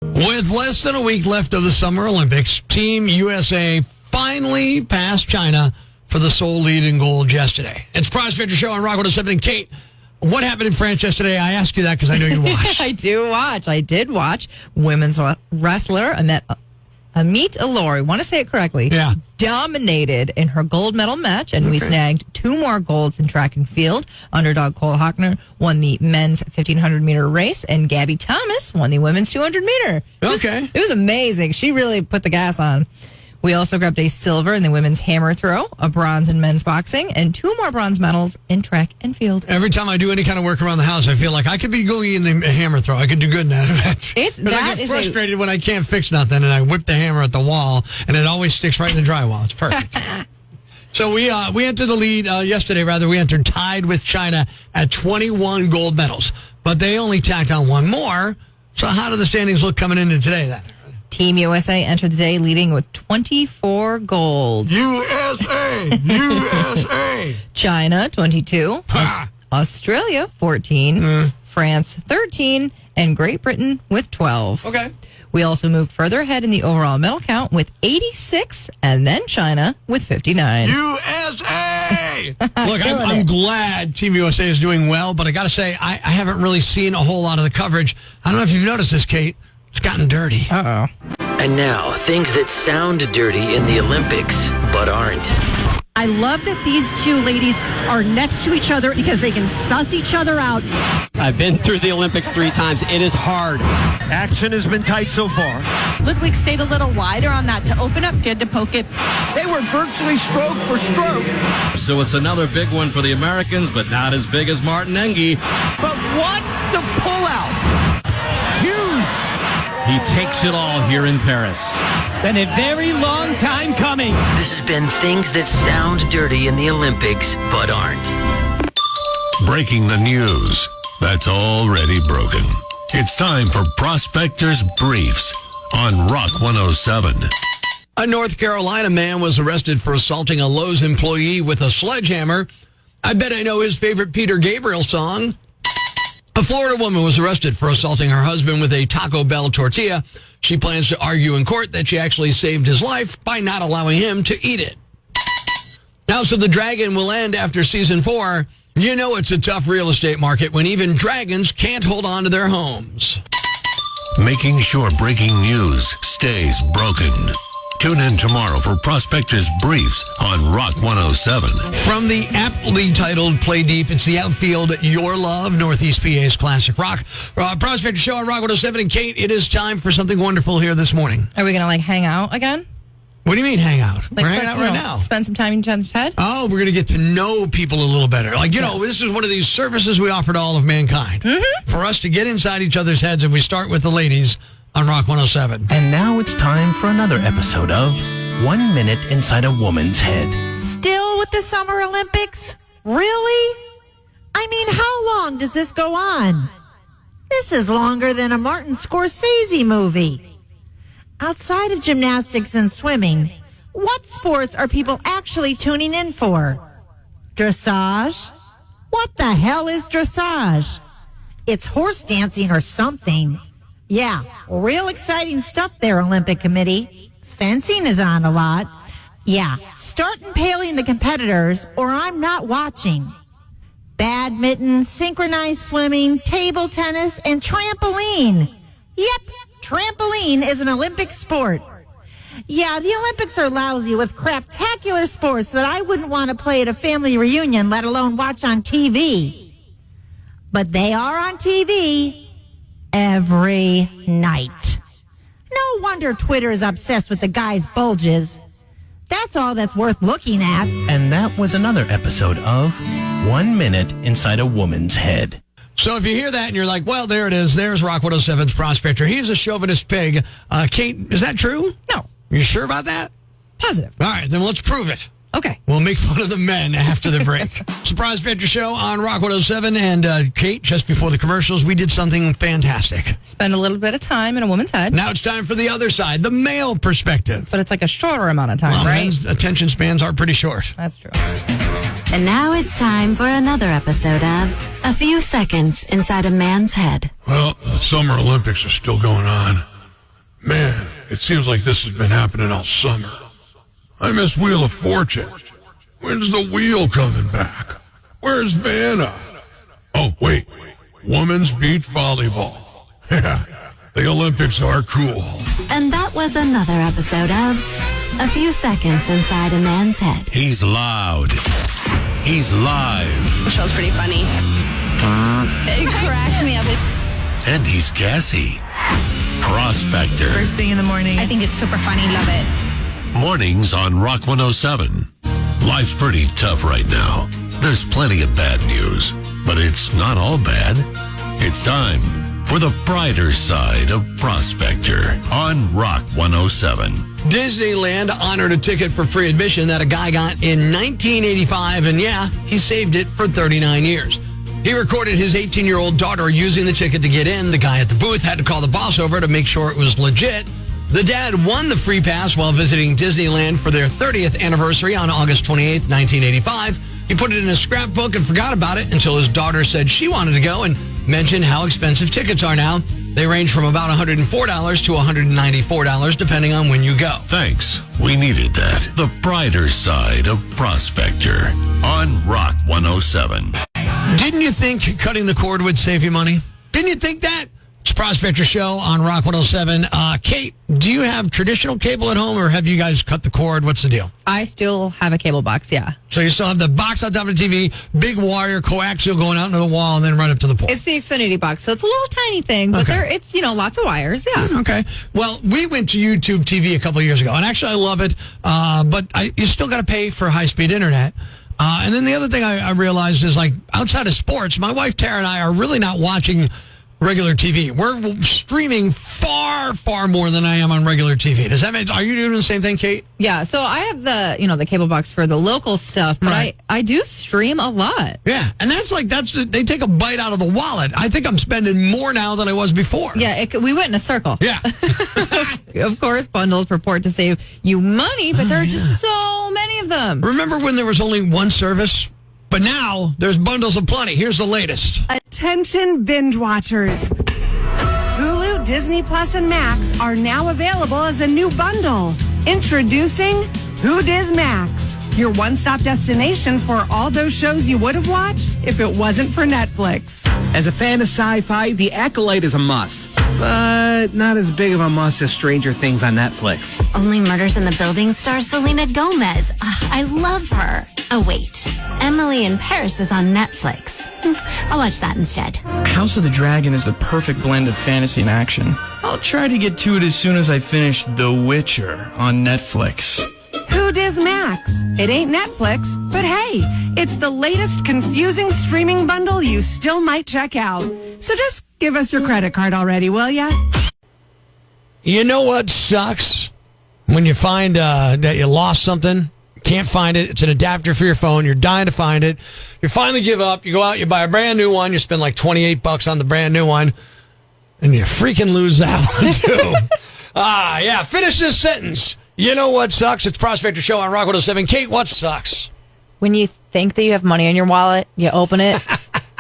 With less than a week left of the Summer Olympics, Team USA finally passed China for the sole lead in gold yesterday. It's Prize Victor Show on Rock 107. And Kate, what happened in France yesterday? I ask you that because I know you watched. I did watch. Women's wrestler Amit Alori, want to say it correctly, dominated in her gold medal match, and we snagged 2 more golds in track and field. Underdog Cole Hockner won the men's 1,500-meter race, and Gabby Thomas won the women's 200-meter. It was amazing. She really put the gas on. We also grabbed a silver in the women's hammer throw, a bronze in men's boxing, and 2 more bronze medals in track and field. Every time I do any kind of work around the house, I feel like I could be going in the hammer throw. I could do good in that event. I get frustrated when I can't fix nothing, and I whip the hammer at the wall, and it always sticks right in the drywall. It's perfect. So we entered the lead yesterday. We entered tied with China at 21 gold medals, but they only tacked on 1 more. So how do the standings look coming into today then? Team USA entered the day leading with 24 golds. USA! USA! China, 22. Australia, 14. France, 13. And Great Britain with 12. Okay. We also moved further ahead in the overall medal count with 86, and then China with 59. USA! Look, I'm glad Team USA is doing well, but I got to say, I haven't really seen a whole lot of the coverage. I don't know if you've noticed this, Kate. It's gotten dirty. Uh-oh. And now, things that sound dirty in the Olympics, but aren't. I love that these 2 ladies are next to each other because they can suss each other out. I've been through the Olympics 3 times. It is hard. Action has been tight so far. Ludwig stayed a little wider on that to open up good to poke it. They were virtually stroke for stroke. So it's another big one for the Americans, but not as big as Martin Engie. But what's the pullout? Hughes! He takes it all here in Paris. Been a very long time coming. This has been things that sound dirty in the Olympics, but aren't. Breaking the news that's already broken. It's time for Prospectors Briefs on Rock 107. A North Carolina man was arrested for assaulting a Lowe's employee with a sledgehammer. I bet I know his favorite Peter Gabriel song. A Florida woman was arrested for assaulting her husband with a Taco Bell tortilla. She plans to argue in court that she actually saved his life by not allowing him to eat it. House of the Dragon will end after season 4. You know it's a tough real estate market when even dragons can't hold on to their homes. Making sure breaking news stays broken. Tune in tomorrow for Prospectors Briefs on Rock 107. From the aptly titled Play Deep, it's the outfield Your Love, Northeast PA's classic rock. Prospector Show on Rock 107. And Kate, it is time for something wonderful here this morning. Are we going to hang out again? What do you mean hang out? We're hanging out right now. Spend some time in each other's head? Oh, we're going to get to know people a little better. This is one of these services we offer to all of mankind. For us to get inside each other's heads, and we start with the ladies on Rock 107. And now it's time for another episode of 1 Minute Inside a Woman's Head. Still with the Summer Olympics? Really? I mean, how long does this go on? This is longer than a Martin Scorsese movie. Outside of gymnastics and swimming, what sports are people actually tuning in for? Dressage? What the hell is dressage? It's horse dancing or something. Yeah, real exciting stuff there, Olympic Committee. Fencing is on a lot. Yeah, start impaling the competitors or I'm not watching. Badminton, synchronized swimming, table tennis, and trampoline. Yep, trampoline is an Olympic sport. Yeah, the Olympics are lousy with craptacular sports that I wouldn't want to play at a family reunion, let alone watch on TV. But they are on TV every night. No wonder Twitter is obsessed with the guys' bulges. That's all that's worth looking at. And that was another episode of 1 Minute Inside a Woman's Head. So if you hear that and you're like, well, there it is. There's Rock 107's Prospector. He's a chauvinist pig. Kate, is that true? No. You sure about that? Positive. All right, then let's prove it. Okay. We'll make fun of the men after the break. Surprise Victor Show on Rock 107. And Kate, just before the commercials, we did something fantastic. Spend a little bit of time in a woman's head. Now it's time for the other side, the male perspective. But it's like a shorter amount of time, right? Men's attention spans are pretty short. That's true. And now it's time for another episode of A Few Seconds Inside a Man's Head. Well, the Summer Olympics are still going on. it seems like this has been happening all summer. I miss Wheel of Fortune. When's the wheel coming back? Where's Vanna? Oh, wait. Women's beach volleyball. Yeah, the Olympics are cool. And that was another episode of A Few Seconds Inside a Man's Head. He's loud. He's live. The show's pretty funny. It cracks me up. And he's gassy. Prospector. First thing in the morning. I think it's super funny. Love it. Mornings on Rock 107. Life's pretty tough right now. There's plenty of bad news, but it's not all bad. It's time for the brighter side of Prospector on Rock 107. Disneyland honored a ticket for free admission that a guy got in 1985, and yeah, he saved it for 39 years. He recorded his 18-year-old daughter using the ticket to get in. The guy at the booth had to call the boss over to make sure it was legit. The dad won the free pass while visiting Disneyland for their 30th anniversary on August 28, 1985. He put it in his scrapbook and forgot about it until his daughter said she wanted to go and mentioned how expensive tickets are now. They range from about $104 to $194, depending on when you go. Thanks. We needed that. The brighter side of Prospector on Rock 107. Didn't you think cutting the cord would save you money? Didn't you think that? It's Prospector Show on Rock 107. Kate, do you have traditional cable at home, or have you guys cut the cord? What's the deal? I still have a cable box, yeah. So you still have the box on top of the TV, big wire, coaxial going out into the wall, and then right up to the pole. It's the Xfinity box, so it's a little tiny thing, but it's, lots of wires, yeah. Okay. Well, we went to YouTube TV a couple of years ago, and actually I love it, but you still got to pay for high-speed internet. And then the other thing I realized is, like, outside of sports, my wife Tara and I are really not watching regular TV. We're streaming far, far more than I am on regular TV. Does that mean, are you doing the same thing, Kate? Yeah, so I have the cable box for the local stuff, but right. I do stream a lot. Yeah, and they take a bite out of the wallet. I think I'm spending more now than I was before. Yeah, we went in a circle. Yeah. Of course, bundles purport to save you money, but there are just so many of them. Remember when there was only one service? But now, there's bundles aplenty. Here's the latest. Attention binge watchers. Hulu, Disney Plus, and Max are now available as a new bundle. Introducing Who Dis Max, your one-stop destination for all those shows you would have watched if it wasn't for Netflix. As a fan of sci-fi, The Acolyte is a must, but not as big of a must as Stranger Things on Netflix. Only Murders in the Building stars Selena Gomez. I love her. Oh, wait. Emily in Paris is on Netflix. I'll watch that instead. House of the Dragon is the perfect blend of fantasy and action. I'll try to get to it as soon as I finish The Witcher on Netflix. Who Dis Max? It ain't Netflix, but hey, it's the latest confusing streaming bundle you still might check out. So just give us your credit card already, will ya? You know what sucks? When you find that you lost something, can't find it, it's an adapter for your phone, you're dying to find it, you finally give up, you go out, you buy a brand new one, you spend like $28 on the brand new one, and you freaking lose that one too. Yeah, finish this sentence. You know what sucks? It's Prospector Show on Rock 107. Kate, what sucks? When you think that you have money in your wallet, you open it,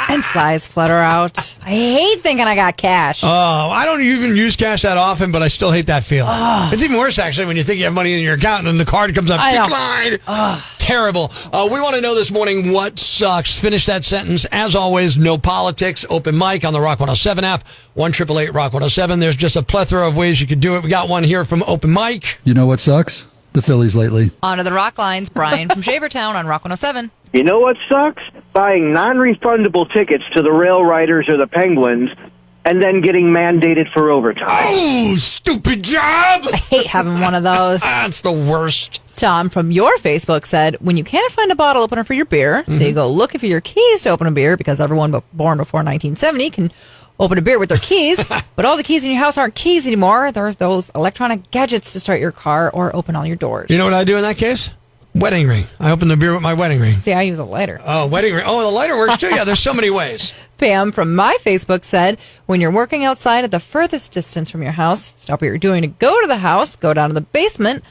and flies flutter out. I hate thinking I got cash. Oh, I don't even use cash that often, but I still hate that feeling. It's even worse, actually, when you think you have money in your account and then the card comes up. Decline. Terrible. We want to know this morning what sucks. Finish that sentence. As always, no politics. Open mic on the Rock 107 app. 1-888 Rock 107. There's just a plethora of ways you could do it. We got one here from Open Mic. You know what sucks? The Phillies lately. On to the Rock Lines. Brian from Shavertown on Rock 107. You know what sucks? Buying non-refundable tickets to the Rail Riders or the Penguins and then getting mandated for overtime. Oh, stupid job! I hate having one of those. That's the worst. Tom from your Facebook said, when you can't find a bottle opener for your beer, so you go looking for your keys to open a beer, because everyone born before 1970 can open a beer with their keys, but all the keys in your house aren't keys anymore. There's those electronic gadgets to start your car or open all your doors. You know what I do in that case? Wedding ring. I open the beer with my wedding ring. See, I use a lighter. Oh, wedding ring. Oh, the lighter works too. Yeah, there's so many ways. Pam from my Facebook said, when you're working outside at the furthest distance from your house, stop what you're doing to go to the house, go down to the basement,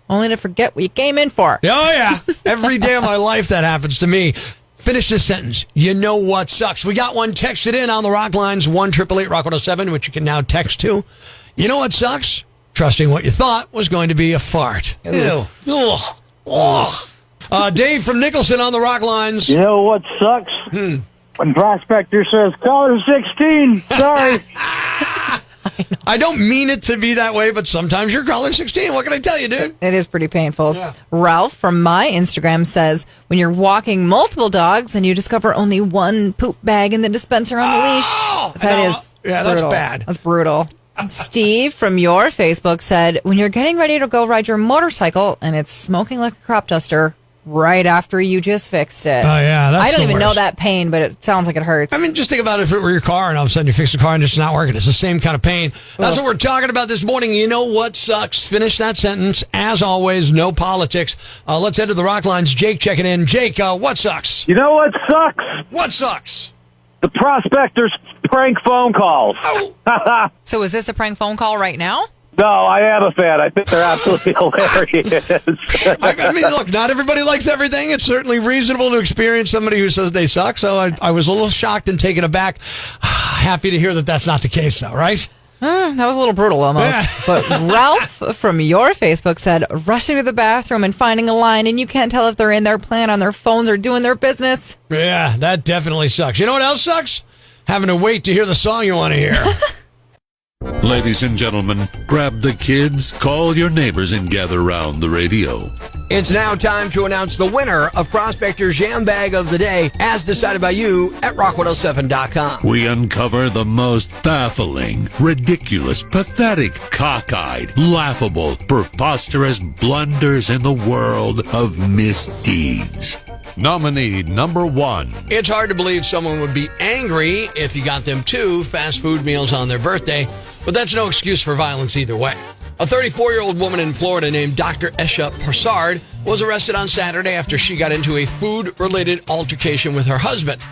only to forget what you came in for. Oh, yeah. Every day of my life that happens to me. Finish this sentence. You know what sucks? We got one texted in on the Rock Lines, 1-888 Rock 107, which you can now text to. You know what sucks? trusting what you thought was going to be a fart. Ew. Dave from Nicholson on the Rock Lines. You know what sucks? When Prospector says, caller 16, sorry. I don't mean it to be that way, but sometimes you're caller 16. What can I tell you, dude? It is pretty painful. Yeah. Ralph from my Instagram says, when you're walking multiple dogs and you discover only one poop bag in the dispenser on the leash, that is brutal. That's bad. That's brutal. Steve from your Facebook said, when you're getting ready to go ride your motorcycle and it's smoking like a crop duster right after you just fixed it. Oh, yeah. That's I don't even worst. know that pain, but it sounds like it hurts. I mean, just think about it if it were your car and all of a sudden you fix the car and it's not working. It's the same kind of pain. That's what we're talking about this morning. You know what sucks? Finish that sentence. As always, no politics. Let's head to the Rock Lines. Jake checking in. Jake, what sucks? You know what sucks? What sucks? The Prospector's prank phone calls. So is this a prank phone call right now? No, I am a fan. I think they're absolutely hilarious. I mean, look, not everybody likes everything. It's certainly reasonable to experience somebody who says they suck. So I was a little shocked and taken aback. Happy to hear that that's not the case, though, right? That was a little brutal almost. Yeah. But Ralph from your Facebook said, rushing to the bathroom and finding a line, and you can't tell if they're in their plan on their phones or doing their business. Yeah, that definitely sucks. You know what else sucks? Having to wait to hear the song you want to hear. Ladies and gentlemen, grab the kids, call your neighbors, and gather round the radio. It's now time to announce the winner of Prospector's Yambag of the Day, as decided by you at rock107.com. We uncover the most baffling, ridiculous, pathetic, cockeyed, laughable, preposterous blunders in the world of misdeeds. Nominee number 1. It's hard to believe someone would be angry if you got them 2 fast food meals on their birthday, but that's no excuse for violence either way. A 34-year-old woman in Florida named Dr. Esha Persard was arrested on Saturday after she got into a food-related altercation with her husband.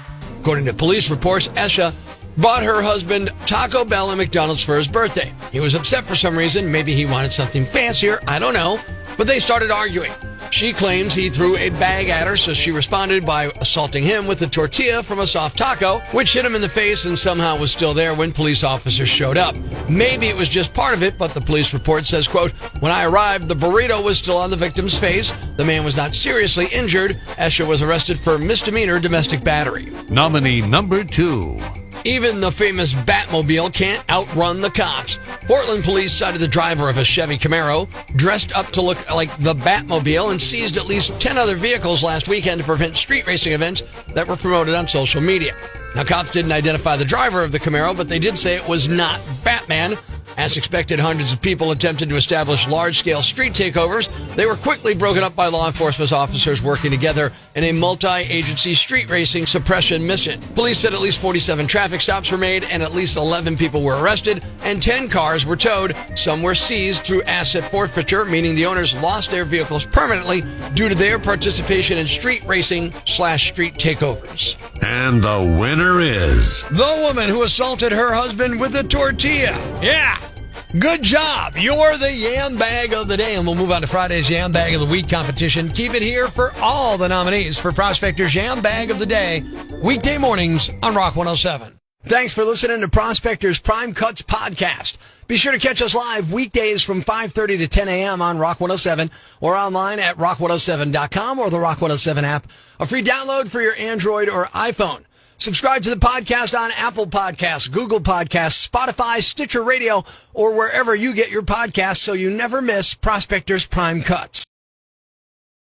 According to police reports, Esha bought her husband Taco Bell and McDonald's for his birthday. He was upset for some reason. Maybe he wanted something fancier. I don't know. But they started arguing. She claims he threw a bag at her, so she responded by assaulting him with a tortilla from a soft taco, which hit him in the face and somehow was still there when police officers showed up. Maybe it was just part of it, but the police report says, quote, when I arrived, the burrito was still on the victim's face. The man was not seriously injured. Esha was arrested for misdemeanor domestic battery. Nominee number 2. Even the famous Batmobile can't outrun the cops. Portland police cited the driver of a Chevy Camaro, dressed up to look like the Batmobile, and seized at least 10 other vehicles last weekend to prevent street racing events that were promoted on social media. Now, cops didn't identify the driver of the Camaro, but they did say it was not Batman. As expected, hundreds of people attempted to establish large-scale street takeovers. They were quickly broken up by law enforcement officers working together in a multi-agency street racing suppression mission. Police said at least 47 traffic stops were made and at least 11 people were arrested and 10 cars were towed. Some were seized through asset forfeiture, meaning the owners lost their vehicles permanently due to their participation in street racing/street takeovers. And the winner is the woman who assaulted her husband with a tortilla. Yeah. Good job. You're the Yambag of the Day. And we'll move on to Friday's Yambag of the Week competition. Keep it here for all the nominees for Prospector's Yambag of the Day, weekday mornings on Rock 107. Thanks for listening to Prospector's Prime Cuts podcast. Be sure to catch us live weekdays from 5:30 to 10 a.m. on Rock 107 or online at rock107.com or the Rock 107 app. A free download for your Android or iPhone. Subscribe to the podcast on Apple Podcasts, Google Podcasts, Spotify, Stitcher Radio, or wherever you get your podcasts so you never miss Prospector's Prime Cuts.